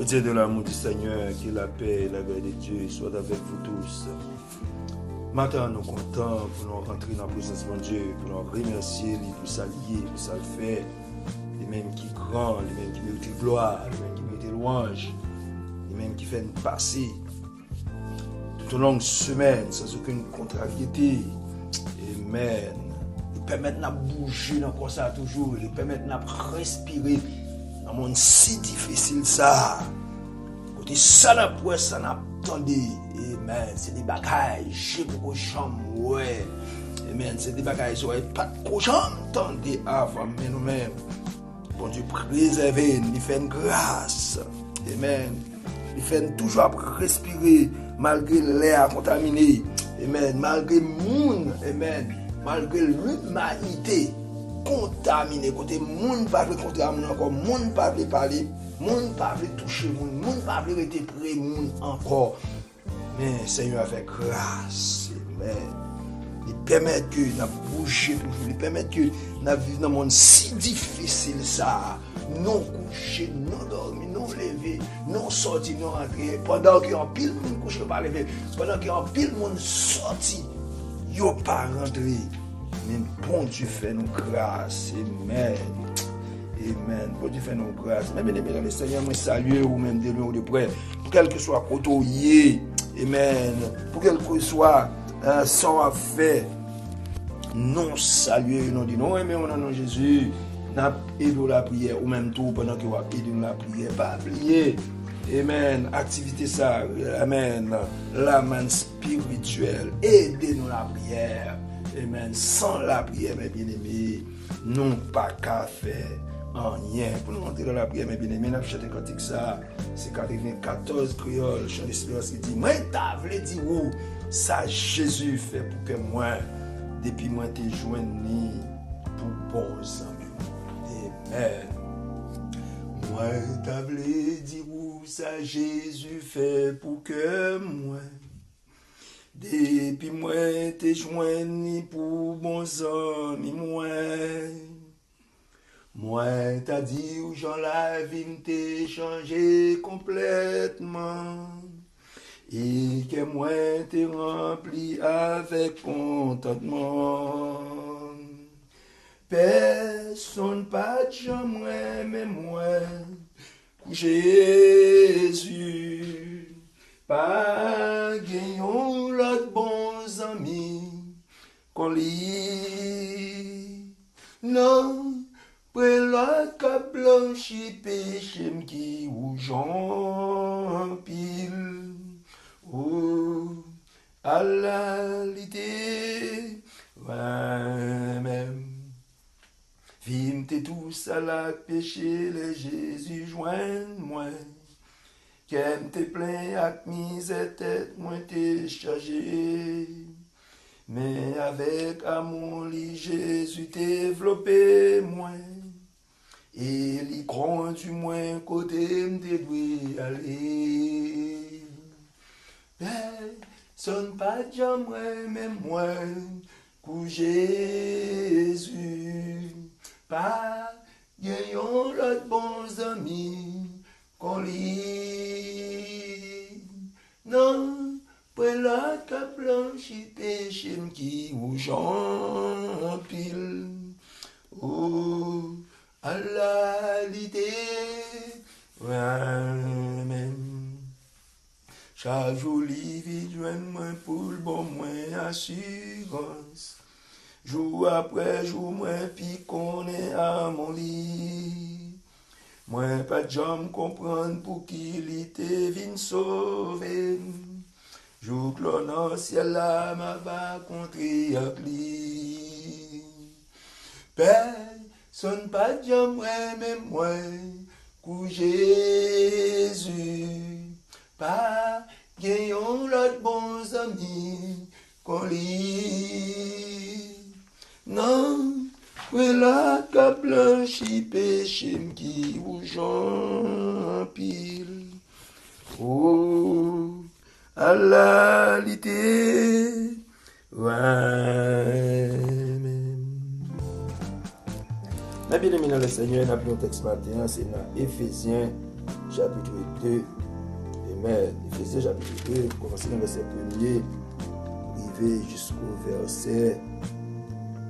Dieu de l'amour du Seigneur, que la paix et la grâce de Dieu soient avec vous tous. Maintenant, nous comptons pour nous rentrer dans la présence de Dieu, pour nous remercier, pour s'allier, pour ça le faire. Les mêmes qui grand, les mêmes qui méritent gloire, les mêmes qui méritent louange, les mêmes qui font passer toute une longue semaine sans aucune contrariété. Amen. Ils permettent de bouger dans comme ça toujours, ils permettent de respirer dans un monde si difficile ça. Côté ça n'a pas ça n'a attendu. Amen. C'est des bagages, j'ai beaucoup de chambre, ouais. Amen. C'est des bagages, ouais, pas de cochon, attendez avant, mais nous-mêmes. Bon Dieu, préserver, il fait une grâce. Amen. Il fait toujours respirer malgré l'air contaminé. Amen. Malgré le monde. Amen. Malgré l'humanité contaminée. Côté monde pas contaminer encore. Monde pas parler. Monde pas toucher. Monde pas rester près monde encore. Mais Seigneur a fait grâce. Amen. Il permet que nous bouger toujours. Il permet que nous vivions dans un monde si difficile ça. Non coucher, non dormir, non lever, non sortir, non rentrer. Pendant qu'il y a un pile de monde couché, pas lever. Pendant qu'il y a un pile de monde sorti, il n'y a pas rentré. Mais bon Dieu fait nous grâce. Amen. Amen. Bon Dieu fait nous grâce. Même le Seigneur me salue ou même de loin ou de près. Pour quel que soit côté, amen. Pour quel que soit sans fait, non saluer, non dit non, mais on a non Jésus. N'a aidé la prière ou même tout pendant que vous aidé la prière, pas oublier. Amen. Activité ça, amen. La main spirituelle, aidez-nous la prière. Amen. Sans la prière, mes bien-aimés, nous pas qu'à faire rien. Pour nous rentrer dans la prière, mes bien-aimés, nous chanter cantique ça. C'est 94 créoles, chant d'espérance qui dit, moi t'as voulu dire où ça Jésus fait pour que moi, depuis moi t'ai joigné pour bons amis. Amen. Moi t'as voulu dire où ça Jésus fait pour que moi, depuis moi t'ai joigné pour bons amis, moi t'as dit où Jean la vie t'ai changé complètement et que moi t'ai rempli avec contentement. Personne pas de jamais mais moi pour Jésus pas gagnons l'autre bons amis qu'on lit non pour l'autre cap blanchi péché qui ou Jean pile ou à la l'idée même vim t'es tous à la péché, les Jésus joigne-moi. Qu'aime t'es plein avec misère tête, moi t'es chargé. Mais avec amour, li Jésus développé moi. Et li conduit moi côté m'te doit aller. Personne pas jamais, mais moi, pour Jésus. Pas gagnons l'autre bons amis qu'on lit. Non, pour l'autre cap blanchi péché qui ou j'en pile. Oh, à la l'idée, amen. Chaque jour, vie joint-moi pour le bon moins assurance. Jour après jour, moi puis qu'on est à mon lit. Moi pas de jambe comprendre pour qui l'ité vient sauver. Jour que l'on ciel là m'a va contrer avec lui. Personne pas de jambe mais moi, pour Jésus. Pas gagnons l'autre bons amis qu'on lit. Non, voilà qu'à blanchi péché qui ou j'en pile. Oh, à la l'ité, amen. Mais bien aimé dans le Seigneur, nous avons un texte matin, c'est dans Éphésiens chapitre 2. Amen. Éphésiens chapitre 2, commencer dans le verset 1er, arriver jusqu'au verset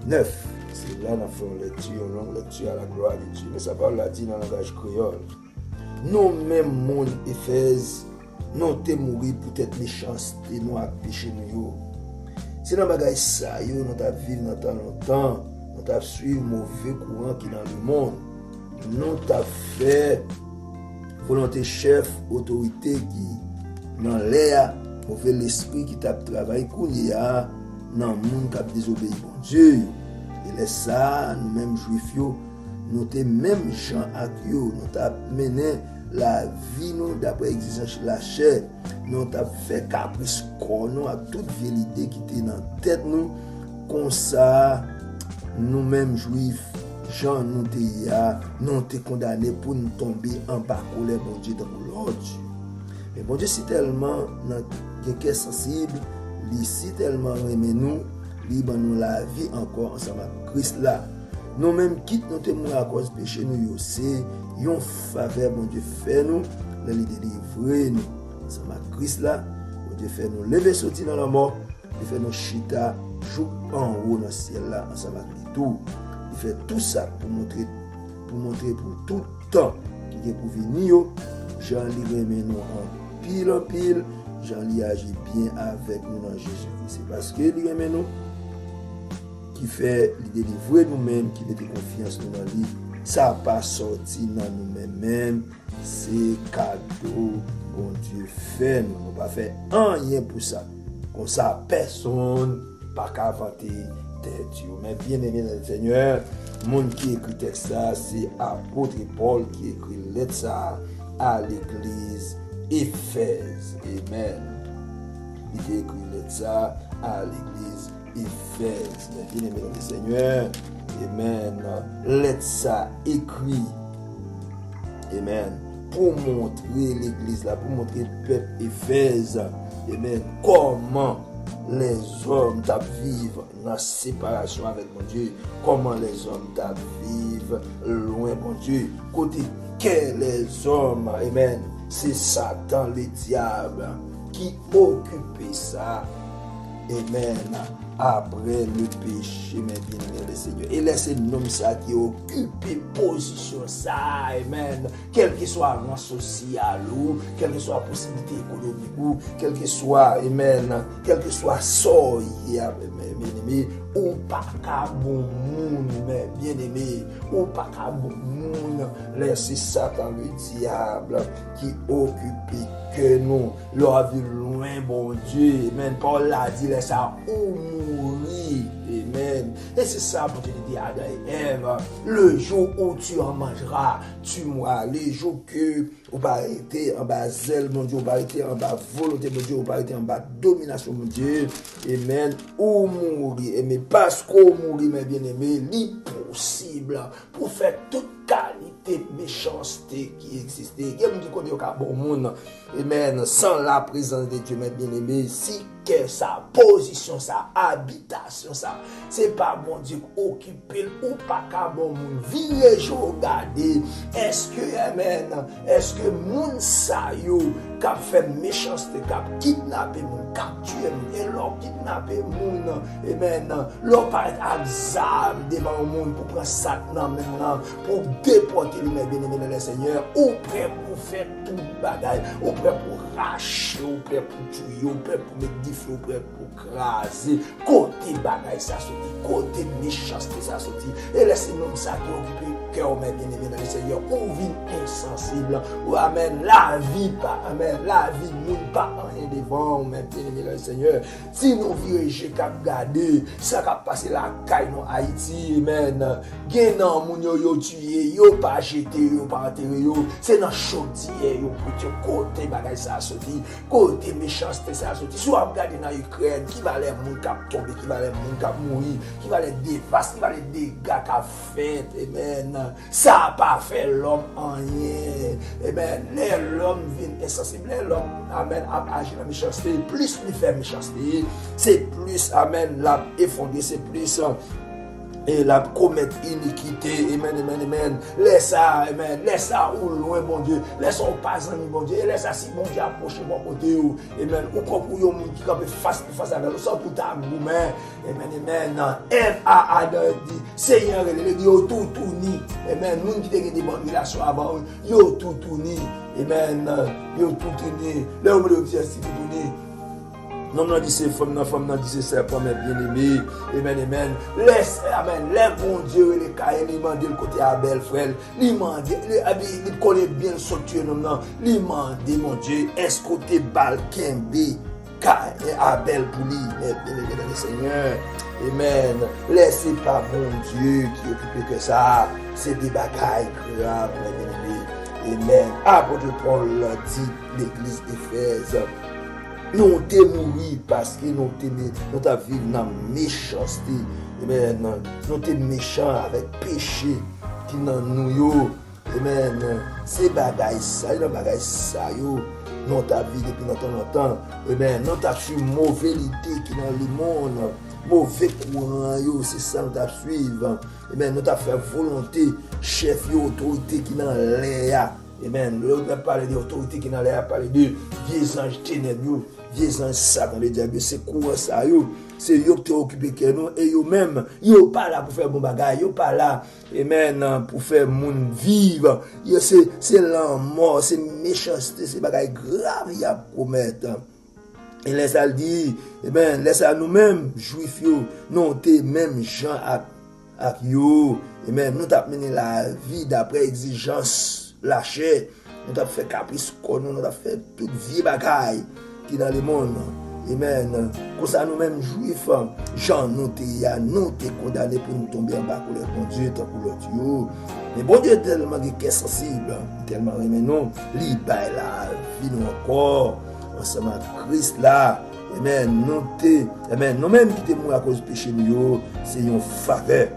9. C'est là qu'on fait une longue lecture à la gloire de Dieu. Mais ça parle là dit dans le langage créole. Nous-mêmes, mon Éphèse, nous t'es mourir pour être méchanceté, nous à péché nous. C'est dans le bagage ça, nous t'as vécu dans tant longtemps, nous t'as suivi mauvais courant qui est dans le monde. Nous t'as fait volonté chef, autorité qui dans l'air, mauvais l'esprit qui t'a travaillé, qu'on y a dans le monde qui a désobéi bon Dieu. Et laisse ça, nous-mêmes juifs, nous t'es même gens à nous t'as mené la vie nous d'après l'exigence de la chair, nous t'as fait caprice nous à toute vieille idée qui était dans la tête nous, comme ça, nous-mêmes juifs, gens nous t'es condamnés pour nous tomber en bas colère, bon Dieu, dans l'ordre. Mais bon Dieu, c'est tellement quelqu'un sensible, il si tellement aimé nous, il nous la vie encore ensemble avec Christ là. Nous-mêmes, quitte nous témoins à cause de péché, nous c'est une faveur, bon Dieu, fait nous, de nous délivrer, nous, ensemble avec Christ là, bon Dieu, fait nous lever, sortir dans la mort, il fait nous chita, jouer en haut dans le ciel là, ensemble avec lui tout. Il fait tout ça pour montrer pour tout temps qui est pour venir, Jean-Ly remet nous en pile, Jean-Ly agit bien avec nous dans Jésus. C'est parce que il remet nous qui fait délivrer nous-mêmes, qui met confiance nous dans lui. Ça n'a pas sorti dans nous-mêmes, c'est cadeau, bon Dieu fait, nous n'avons pas fait rien pour ça. Comme ça, personne n'a qu'à vanter tête. Mais bien aimé dans le Seigneur, le monde qui écrit texte ça, c'est apôtre Paul qui écrit lettre ça à l'église Éphèse. Amen. Il a écrit lettre ça à l'église Éphèse. Bien aimé dans le Seigneur. Amen. Lettre ça écrit. Amen. Pour montrer l'église là, pour montrer le peuple Éphèse. Amen. Comment les hommes vivent dans la séparation avec mon Dieu. Comment les hommes vivent loin de mon Dieu. Côté que les hommes, amen, c'est Satan, le diable, qui occupe ça. Amen. Après le péché, mais bien le Seigneur. Et laissez nous ça qui occupe position ça, amen. Quel que soit rang social ou, quelle que soit possibilité économique ou, quel que soit, amen, quel que soit sort, bien aimé, ou pas qu'à bon monde, mais bien aimé, ou pas qu'à bon monde, laissez Satan le diable qui occupe que nous, leur vie loin, bon Dieu, amen. Paul l'a dit, laisse ça ou mourir, amen. Et c'est ça, pour te dire, Adam et Ève, le jour où tu en mangeras, tu mourras. Les jours que vous pas été en bas zèle, mon Dieu, vous pas été en bas volonté, mon Dieu, vous pas été en bas domination, mon Dieu, amen, ou mourir. Mais parce qu'on mourit, mes bien-aimés, l'impossible pour faire toute qualité de méchanceté qui existait. Il y a des gens qui connaissent au bon monde, amen, sans la présence de Dieu, mes bien-aimés, si que sa position, sa habitation, ça, c'est pas bon Dieu occupé ou pas qu'à bon monde. Virez, je regarder, est-ce que, amen, est-ce que moun sa yo, k'ap fait méchanceté, k'ap kidnappé moun, k'ap tué moun, et l'on kidnappé moun, amen, l'on paraît exam devant moun pour prendre ça maintenant, pour déporter lui, mes bien-aimés dans le Seigneur, ou prêt pour faire tout bagaille, ou prêt pour racher, ou prêt pour tuer, ou prêt pour mettre du feu, ou prêt pour craser, côté bagaille ça sorti, côté méchanceté ça sorti, et laissez-nous ça qui occupe cœur, mes bien-aimés dans le Seigneur, ou vie insensible, ou amen, la vie pas, amen, la vie moun pas rien devant, mes bien-aimés dans le Seigneur, si nous virons cap garder, ça cap passer la caille dans Haïti, amen, genan moun yo tué, yo pas jeté, yo pas enterré, yo, c'est dans chaudière, yo pour côté bagaille ça sorti, côté méchanceté ça sorti, soit regarder dans Ukraine, qui va les moun cap tomber, qui va les moun cap mourir, qui va les dévaster, qui va les dégâts qu'a fait, amen. Ça n'a pas fait l'homme en rien. Amen. L'homme vient insensible. L'homme, amen, a agi dans la méchanceté. Plus il fait méchanceté, c'est plus, amen, l'a effondré, c'est plus, et la commettre iniquité, amen, laisse ça, amen, laisse ça ou loin, bon Dieu, laisse ça pas ami, bon Dieu, et laisse ça si bon Dieu approche mon côté, amen, ou comme pour yon moun qui campe face avec nous, sans tout à main, amen, M.A.A. dit, Seigneur, il dit, yo tout ni, amen, moun qui te gen des bonnes relations avant, yo tout ni, amen, yo tout ni, le homme de objectif tout ni. Non, non, dit c'est femme, non, dit c'est serpent, mais bien aimé. Amen. Laisse, amen. Les bon Dieu, les cahiers, les mandés, le côté Abel, frère. Les mandés, il connaît bien le sanctuaire, non. Les mandés, mon Dieu, est-ce côté Balkembe, et Abel pour lui, mais bien aimé dans le Seigneur. Amen. Laissez pas bon Dieu qui occupe que ça. C'est des bagailles graves, bien aimé. Amen. Apôtre Paul dit, l'église d'Éphèse. Nous t'es mouru parce que nous t'as vécu dans la méchanceté. Amen. Nous t'es méchants avec péché qui dans nous. Amen. C'est bagaille ça, c'est bagaille ça yo. Nous t'as vécu depuis longtemps. Amen. Nous t'as fait mauvaise idée qui dans le monde. Mauvais courant yo, c'est ça nous t'as suivre. Amen. Nous t'as fait volonté, chef yo, autorité qui dans l'air. Amen. L'autre a parlé d'autorité qui dans l'air, a parlé de vieux anges ténébreux. Vieux anges Satan, le diable, c'est quoi ça yo? C'est yo qui t'es occupé que nous et yo même, yo pas là pour faire bon bagage, yo pas là, amen, pour faire monde vivre. C'est la mort, c'est méchanceté, c'est bagage grave y a commettre. Et laisse à dire, amen, laisse à nous-mêmes, juifs yo, nous t'es même gens avec yo, amen, nous t'as mené la vie d'après exigence, la chair, nous t'as fait caprice, nous t'as fait toute vie bagaille. Qui dans le monde, amen. Comme ça, nous-mêmes, juifs, Jean, nous t'es condamnés pour nous tomber en bas pour les bon Dieu, tant pour l'autre. Mais bon Dieu est tellement sensible, tellement aimé nous, libère la vie nous encore, ensemble avec Christ là, amen. Amen. Nous-mêmes qui t'es morts à cause du péché, c'est une faveur.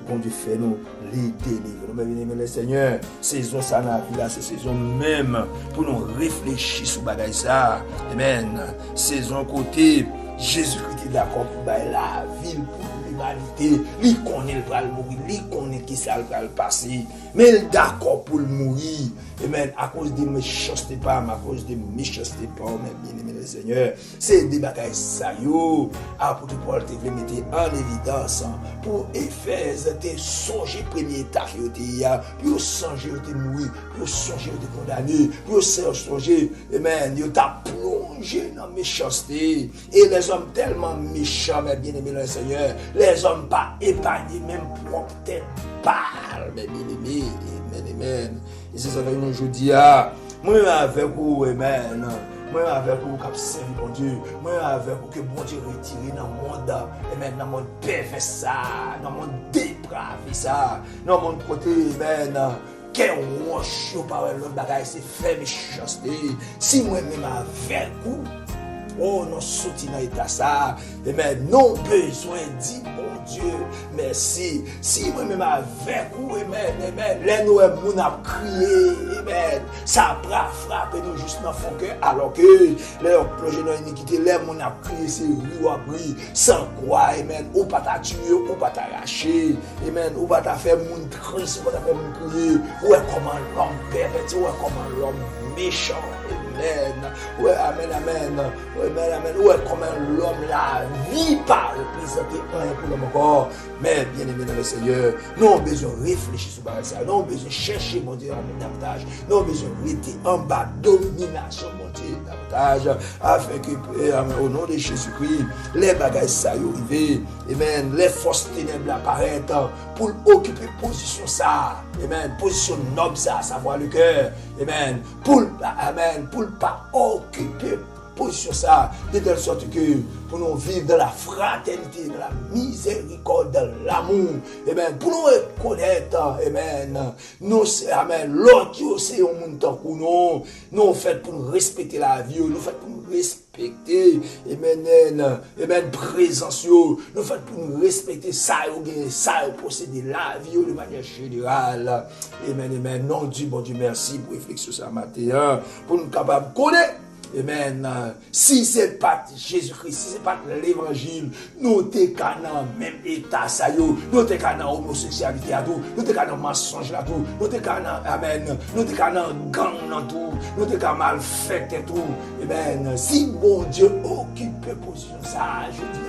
Bon Dieu fait nous les délivrer. Nous bien les Seigneur, saison ça n'a plus là, c'est saison même pour nous réfléchir sur bagay ça. Amen. Saison côté Jésus-Christ est d'accord pour la ville pour l'humanité. Il connaît le va mourir, il connaît qui ça va le passer. Mais il est d'accord pour le mourir. Amen. À cause des méchancetés pas, à cause des méchancetés pas, mais bien aimé le Seigneur. C'est des bagailles ça yo. Apôtre Paul te veut mettre en évidence pour Éphèse te songer premier état qui a, puis songer te mourir, puis songer te condamner, puis songer, amen, yo t'a plongé dans méchanceté. Et les hommes tellement méchants, mais bien aimé le Seigneur, les hommes pas épargnés, même propre tête parle, mais bien aimé, amen. Et c'est ça que nous aujourd'hui, moi avec vous, amen. Moi avec vous qui servi bon Dieu, moi avec vous que bon Dieu retire dans le monde, amen, dans le monde pervers ça, dans le monde dépravé ça, dans le monde côté, amen, qu'est roche par l'autre bagaille, c'est fait méchanceté. Si moi-même avec vous, oh non, soutien dans l'état ça, amen, non besoin dit bon Dieu, merci. Si moi-même avec vous, amen, les nous moun a crié, amen, ça a frappé nous juste dans le cœur, alors que les plongé dans l'iniquité, les moun a crié, c'est lui a pris, sans quoi, amen, ou pas t'a tué, ou pas t'arracher, amen, ou pas t'a fait moun triste, ou pas t'a fait moun crier, ou est comment l'homme perverti, ou est comment l'homme méchant, amen, ouais, amen, ouais, comment l'homme la vie pas représenter un pour l'homme encore, mais bien aimé dans le Seigneur, nous avons besoin de réfléchir sur ça, nous avons besoin de chercher mon Dieu davantage, nous avons besoin de rester en bas, domination mon Dieu davantage, afin que, au nom de Jésus-Christ, les bagages ça y arrivent, amen, les forces ténèbres apparaissent pour occuper position ça, amen, position noble ça, savoir le cœur, amen, pour pas occuper position ça, de telle sorte que pour nous vivre dans la fraternité, dans la miséricorde, dans l'amour, amen, pour nous reconnaître, amen, nous, amen, l'autre, c'est un monde pour nous fait pour nous respecter la vie, nous fait pour nous respecter, amen, présence, nous fait pour nous respecter ça, posséder la vie de manière générale, amen, non, Dieu, bon Dieu, merci pour réflexion ça matin, pour nous capables de connaître. Amen. Si c'est pas Jésus-Christ, si c'est pas l'évangile, nous t'es qu'à dans même état ça yo, nous t'es qu'à dans homosexualité à tout, nous t'es qu'à dans mensonge là tout, nous t'es qu'à dans amen, nous t'es qu'à dans gang dans tout, nous t'es qu'à mal fait et tout. Amen. Si bon Dieu occupe position ça, je dis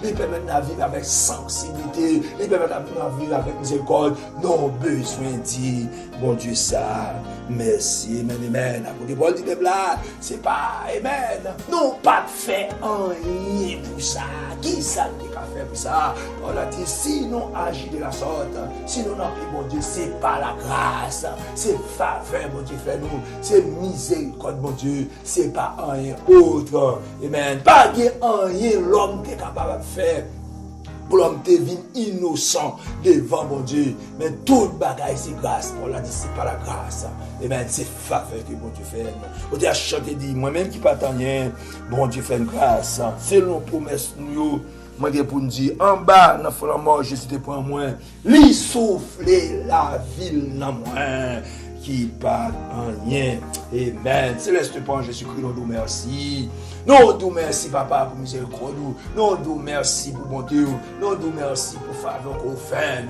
les permet de vivre avec sensibilité, les permet de vivre avec miséricorde, non besoin de dire bon Dieu ça. Merci, amen, amen. Après Paul dit là, c'est pas, amen. Non, pas de fait rien pour ça. Qui ça qui a fait pour ça? On a dit, si nous agissons de la sorte, si nous n'avons plus bon Dieu, c'est pas la grâce, c'est faveur, bon Dieu, fait nous, c'est miséricorde, bon Dieu, c'est pas rien autre. Amen. Pas rien l'homme qui est capable de faire. Pour l'homme te vin innocent devant mon Dieu. Mais toute bagaille c'est grâce. On l'a dit, c'est pas la grâce. Et bien c'est faveur que bon Dieu fait. On a chanté dit, moi-même qui pas rien, bon Dieu fait une grâce. C'est nos promesses nous. Moi je pour nous dire, en bas, dans la mort, je suis pour moi. Lui souffler la ville dans moi. Qui pas rien. Amen. Céleste Père Jésus-Christ, nous merci. Nous nous merci, Papa, pour miséricorde. Nous nous merci pour bonté. Nous nous merci pour faveur qu'on fait.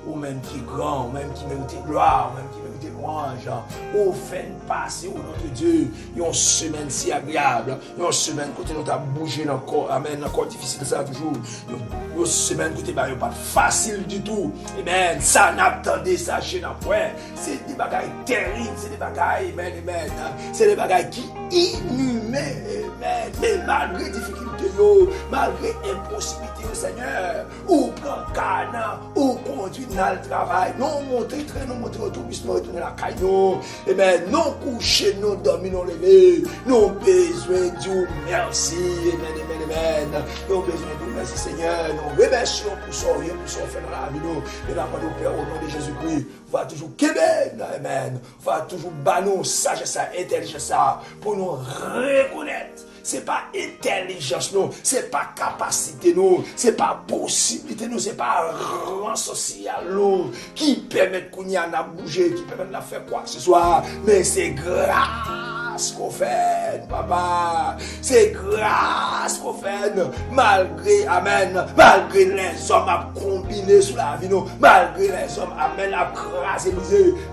Ou même qui grand, ou même qui mérite gloire, ou même qui mérite louange. Ou fait passer au nom de Dieu. Une semaine si agréable. Une semaine côté nous t'a bougé dans le corps. Amen. Encore difficile ça toujours. Une semaine côté pas facile du tout. Amen. Ça n'attendait ça chez nous. C'est des bagailles terribles. C'est des bagailles. Amen. Amen. C'est des bagailles qui inhumaines. Amen. Mais malgré difficulté, malgré impossibilité au Seigneur, ou prend canne, ou conduit dans le travail, non montrer très, non montrer autour, puisque nous retourner la caille, non, et bien, non coucher, non dormir, non lever, non besoin de Dieu, merci, amen, amen, amen, non besoin de Dieu, merci Seigneur, nous remercions pour son rien, pour son fait dans la vie, nous, et la parole au Père, au nom de Jésus-Christ, va toujours Québec, amen, va toujours banon, sagesse, intelligence, pour nous reconnaître. C'est pas intelligence, non. C'est pas capacité, non. C'est pas possibilité, non. C'est pas rang social, non. Qui permet qu'on y a bouger, qui permet de faire quoi que ce soit. Mais c'est grâce qu'on fait, papa. C'est grâce qu'on fait. Malgré, amen, malgré les hommes à combiner sous la vie, non. Malgré les hommes, amen, à craser,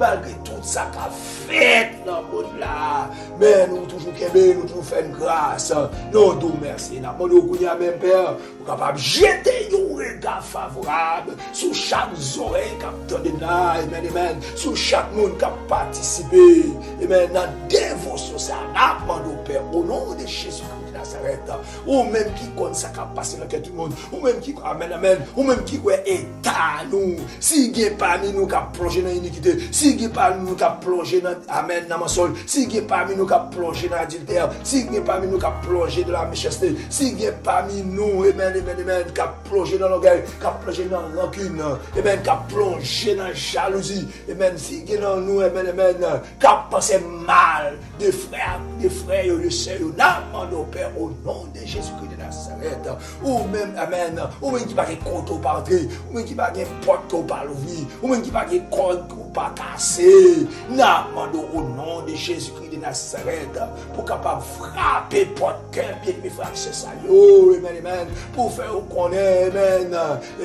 malgré tout ça qu'a fait dans le monde là. Mais nous toujours qu'aimer, nous toujours faire une grâce. Nous nous merci. Nous demandons qu'on y a même Père, pour capable jeter un regard favorable sur chaque oreille qui a entendu là, amen, amen, sur chaque monde qui a participé, amen, dans la dévotion, ça, nous demandons Père, au nom de Jésus-Christ de Nazareth, ou même qui compte ça qui a passé dans tout le monde, ou même qui, amen, amen, ou même qui est état nous, si il y a parmi nous qui a plongé dans l'iniquité, si il y a parmi nous qui a plongé dans, amen, dans ma sol, si il y a parmi nous qui a plongé dans l'adultère, si il y a parmi nous qui a plongé dans la méchanceté, s'il y a parmi nous, amen, amen, amen, qui a plongé dans l'orgueil, qui a plongé dans l'ancune, amen, qui a plongé dans la jalousie, amen, s'il y a dans nous, amen, amen, qui a pensé mal des frères, de sœurs, nous demandons Père au nom de Jésus-Christ de Nazareth, ou même, amen, ou même qui va être compte au parti, ou même qui va être porte au par l'ouvrir, ou même qui va être compte au pas cassé, nous demandons au nom de Jésus-Christ de Nazareth, pour capable frapper porte cœur, bien mes frères, c'est ça, yo, amen, amen, pour faire connaître, amen,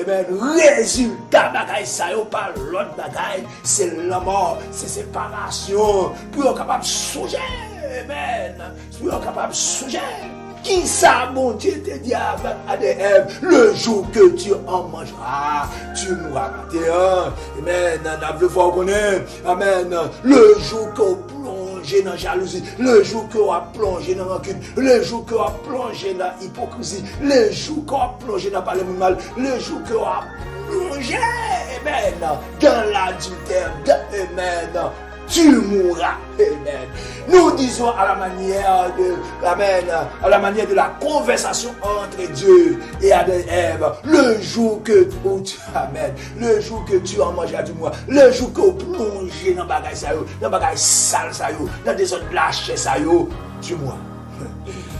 amen, résultat bagaille ça, yo, par l'autre bagaille, c'est la mort, c'est séparation, pour être capable de songer, amen, pour être capable de songer. Qui ça, mon Dieu, te dit avec ADM, le jour que tu en mangeras, tu mourras matin. Amen. Nous devons connaître. Amen. Le jour que vous plongez dans la jalousie, le jour que vous plongez dans la rancune, le jour que vous plongez dans l'hypocrisie, le jour que vous plongez dans parler mal, le jour que vous plongez, amen, dans l'adultère, amen. Tu mourras. Amen. Nous disons à la manière de la conversation entre Dieu et Adam, le jour que amen, le jour que tu en mangeras du mois, le jour que tu plonges dans bagaille ça yo, dans bagaille sale ça yo, dans des autres lâches ça yo, tu mourras.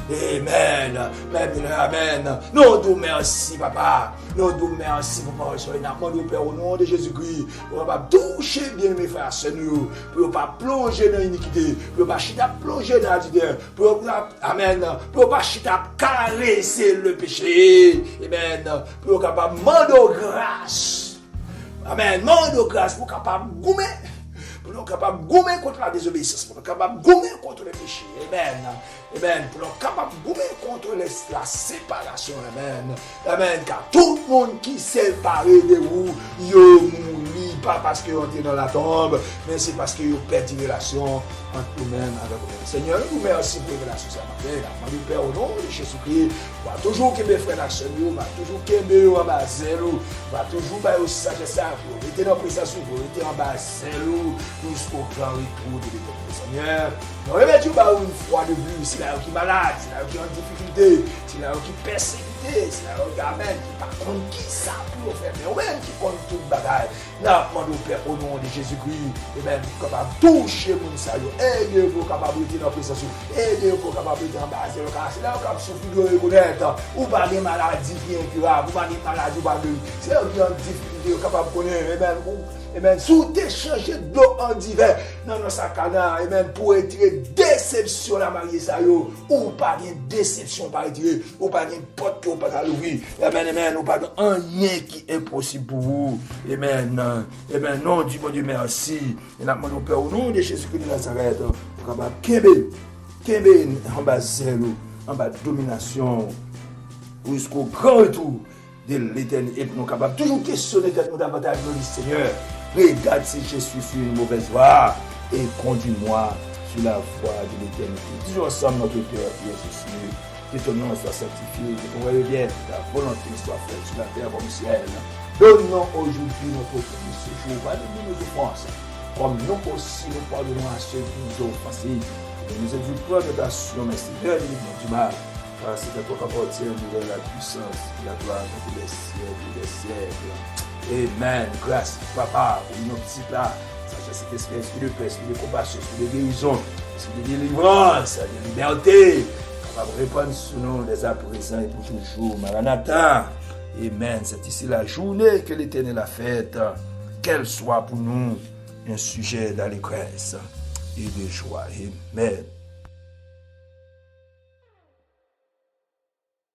Amen. Amen. Nous nous merci, papa. Nous nous merci pour parole sur nous Père au nom de Jésus-Christ. Pour ne pas toucher bien mes frères et nous. Pour ne pas plonger dans l'iniquité. Pour ne pas plonger dans l'adultère. Pour Amen. Pour ne pas caresser le péché. Amen. Pour capable demander grâce. Amen. Demander grâce pour capable gommer. Pour nous capables de gommer contre la désobéissance, pour nous capables de gommer contre le péché. Amen. Amen. Pour nous capables de gommer contre la séparation. Amen. Amen. Car tout le monde qui s'est séparé de vous, yo mouri, pas parce que vous êtes dans la tombe, mais c'est parce que vous perdu relation entre vous-même avec vous-même. Seigneur, nous merci pour la relation. Nous Père au nom de Jésus-Christ, va toujours que mes frères et va toujours que mes frères va toujours faire sagesse à vous, mettez dans la présence, vous mettez en bas zèle jusqu'au grand retour de l'éternel. Seigneur, nous remettons une fois de plus, c'est là qui est malade, c'est là qui est en difficulté, c'est là qui est persécuté, c'est là qui est par contre qui ça pour faire, mais même qui compte toute bagaille. Nous demandons Père au nom de Jésus-Christ, et même capable de toucher mon salut, aidez-vous capable de dans la présence, aidez-vous capable de en bas, c'est là qui est souffrir de reconnaître, ou pas des maladies qui sont incurables, ou pas des maladies, ou pas de. C'est là qui est en difficulté, capable de connaître, et même. Amen. Sous t'échanger de l'eau en divers dans nos sacs à dos, amen, pour retirer déception la mariée ça yo, ou pas de déception par retirer, ou pas de porte qui ou pas à l'ouvrir. Amen, amen, ou pas de rien qui est impossible pour vous. Amen. Amen. Non, du bon Dieu merci. Et nous demandons Père au nom de Jésus-Christ de Nazareth, pour capable Kembe en bas zéro, en bas domination, jusqu'au grand retour de l'éternel. Et nous capables toujours questionner nous davantage dans le Seigneur. Regarde si je suis sur une mauvaise voie et conduis-moi sur la voie de l'éternité. Disons ensemble notre Père qui est Jésus, que ton nom soit sanctifié, que ton royaume vienne, que ta volonté soit faite sur la terre comme au ciel. Donne-nous aujourd'hui notre pain de ce jour, pardonne-nous nos offenses, comme nous aussi nous pardonnons à ceux qui nous ont offensés. Et nous avons peur de ta sur mais Seigneur, du mal. Car c'est à toi qu'appartient la puissance, la gloire de tous les siècles, des siècles. Amen. Grâce, papa, pour nos petits plats. Sagesse, esprit de paix, esprit de compassion, esprit de guérison, esprit de délivrance, de liberté. Capable de répondre sur nous dès à présent et pour toujours. Maranatha. Amen. C'est ici la journée que l'Éternel a faite. Qu'elle soit pour nous un sujet d'allégresse et de joie. Amen.